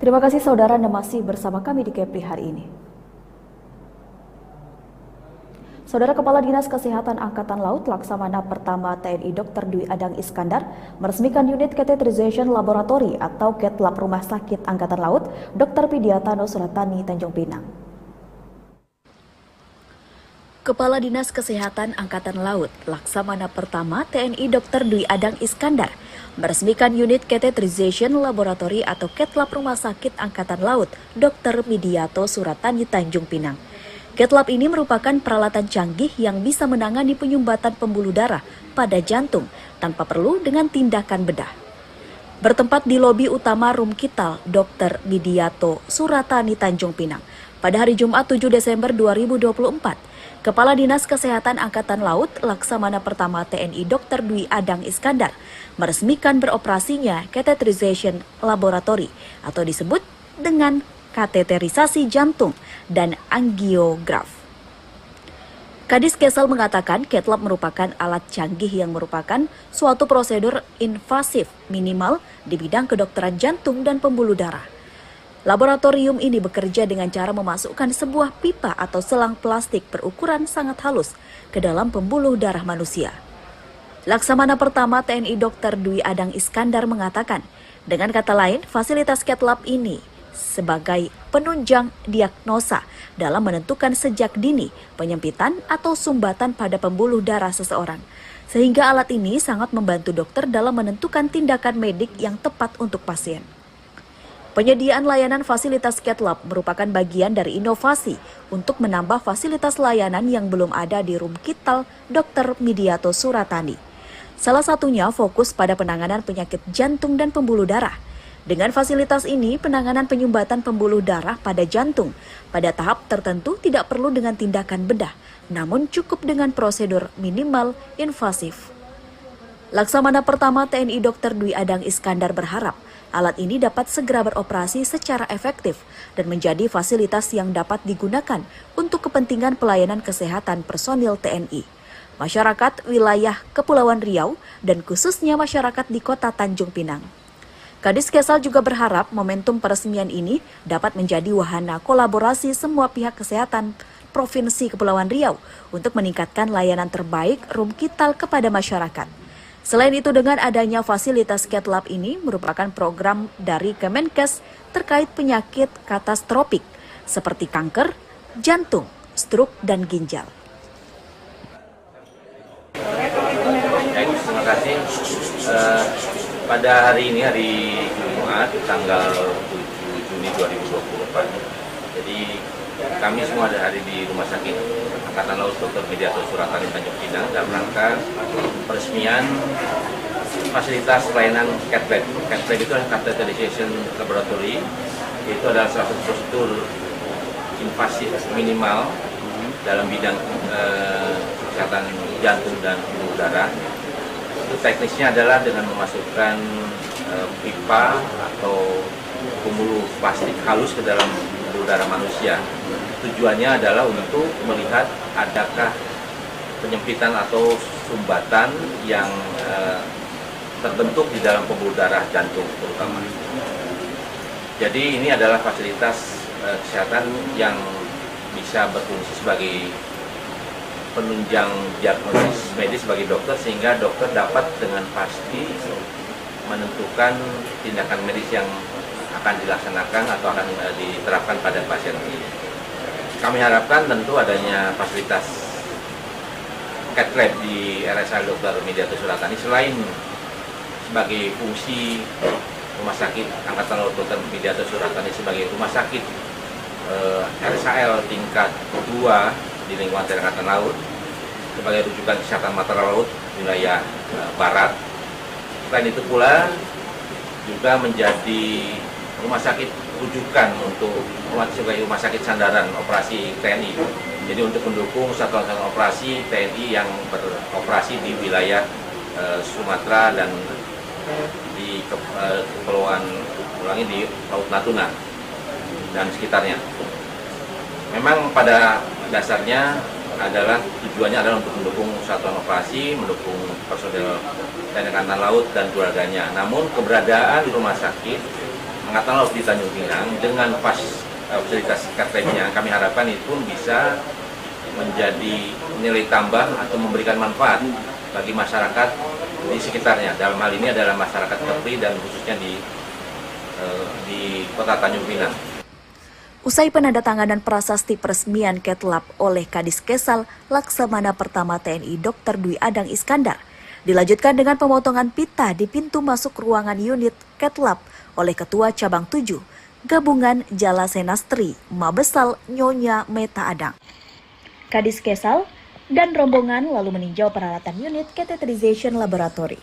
Terima kasih saudara Anda masih bersama kami di Kepri hari ini. Saudara Kepala Dinas Kesehatan Angkatan Laut Laksamana Pertama TNI Dr. Dwi Adang Iskandar meresmikan unit Catheterization Laboratory atau CAT-Lab Rumah Sakit Angkatan Laut Dr. Pidiatano Suratani Tanjung Pinang. Kepala Dinas Kesehatan Angkatan Laut Laksamana Pertama TNI Dr. Dwi Adang Iskandar meresmikan unit Catheterization Laboratory atau CAT-Lab Rumah Sakit Angkatan Laut Dr. Pidiatano Suratani Tanjung Pinang. CAT-Lab ini merupakan peralatan canggih yang bisa menangani penyumbatan pembuluh darah pada jantung tanpa perlu dengan tindakan bedah. Bertempat di lobi utama Rumkital Dr. Pidiatano Suratani Tanjung Pinang pada hari Jumat 7 Desember 2024, Kepala Dinas Kesehatan Angkatan Laut Laksamana Pertama TNI Dr. Dwi Adang Iskandar meresmikan beroperasinya Catheterization Laboratory atau disebut dengan kateterisasi jantung dan angiograf. Kadis Kesal mengatakan CAT-Lab merupakan alat canggih yang merupakan suatu prosedur invasif minimal di bidang kedokteran jantung dan pembuluh darah. Laboratorium ini bekerja dengan cara memasukkan sebuah pipa atau selang plastik berukuran sangat halus ke dalam pembuluh darah manusia. Laksamana Pertama TNI Dr. Dwi Adang Iskandar mengatakan, dengan kata lain, fasilitas CAT-Lab ini sebagai penunjang diagnosa dalam menentukan sejak dini penyempitan atau sumbatan pada pembuluh darah seseorang. Sehingga alat ini sangat membantu dokter dalam menentukan tindakan medik yang tepat untuk pasien. Penyediaan layanan fasilitas CAT-Lab merupakan bagian dari inovasi untuk menambah fasilitas layanan yang belum ada di Rumkital Dr. Pidiatano Suratani. Salah satunya fokus pada penanganan penyakit jantung dan pembuluh darah. Dengan fasilitas ini, penanganan penyumbatan pembuluh darah pada jantung pada tahap tertentu tidak perlu dengan tindakan bedah, namun cukup dengan prosedur minimal invasif. Laksamana Pertama TNI Dr. Dwi Adang Iskandar berharap alat ini dapat segera beroperasi secara efektif dan menjadi fasilitas yang dapat digunakan untuk kepentingan pelayanan kesehatan personil TNI, masyarakat wilayah Kepulauan Riau, dan khususnya masyarakat di Kota Tanjung Pinang. Kadis Kesal juga berharap momentum peresmian ini dapat menjadi wahana kolaborasi semua pihak kesehatan Provinsi Kepulauan Riau untuk meningkatkan layanan terbaik Rumkital kepada masyarakat. Selain itu, dengan adanya fasilitas CAT-Lab ini merupakan program dari Kemenkes terkait penyakit katastropik seperti kanker, jantung, stroke, dan ginjal. Terima kasih. Pada hari ini, hari Jumat, tanggal 7 Juni 2024. Jadi kami semua ada hari di Rumah Sakit Angkatan Laut Dr. Pidiatano Suratani Tanjung Pinang dalam rangka peresmian fasilitas pelayanan CAT-Lab. CAT-Lab itu adalah Catheterization Laboratory. Itu adalah salah satu prosedur invasif minimal dalam bidang kesehatan jantung dan pembuluh darah. Itu teknisnya adalah dengan memasukkan pipa atau pembuluh plastik halus ke dalam pembuluh darah manusia. Tujuannya adalah untuk melihat adakah penyempitan atau sumbatan yang terbentuk di dalam pembuluh darah jantung terutama. Jadi ini adalah fasilitas kesehatan yang bisa berfungsi sebagai penunjang diagnosis medis bagi dokter, sehingga dokter dapat dengan pasti menentukan tindakan medis yang akan dilaksanakan atau akan diterapkan pada pasien ini. Kami harapkan tentu adanya fasilitas CAT-Lab di RSUD Dr. Pidiatano Suratani selain sebagai fungsi Rumah Sakit Angkatan Laut Dr. Pidiatano Suratani sebagai rumah sakit RSAL tingkat 2 di lingkungan TNI Angkatan Laut sebagai rujukan kesehatan mata laut wilayah barat. Selain itu pula juga menjadi rumah sakit rujukan untuk sebagai rumah sakit sandaran operasi TNI. Jadi untuk mendukung satuan-satuan operasi TNI yang beroperasi di wilayah Sumatera dan di Kepulauan di Laut Natuna dan sekitarnya. Memang pada dasarnya adalah tujuannya adalah untuk mendukung satuan operasi, mendukung personel TNI Angkatan Laut dan keluarganya. Namun keberadaan rumah sakit Angkatan Laut di Tanjung Pinang dengan fasilitas katanya, kami harapkan itu bisa menjadi nilai tambah atau memberikan manfaat bagi masyarakat di sekitarnya. Dalam hal ini adalah masyarakat Kepri dan khususnya di Kota Tanjung Pinang. Usai penandatanganan prasasti peresmian Ketlab oleh Kadis Kesal Laksamana Pertama TNI Dr. Dwi Adang Iskandar, dilanjutkan dengan pemotongan pita di pintu masuk ruangan unit Ketlab oleh Ketua Cabang 7, Gabungan Jala Senastri, Mabesal Nyonya Meta Adang. Kadis Kesal dan rombongan lalu meninjau peralatan unit Catheterization Laboratory.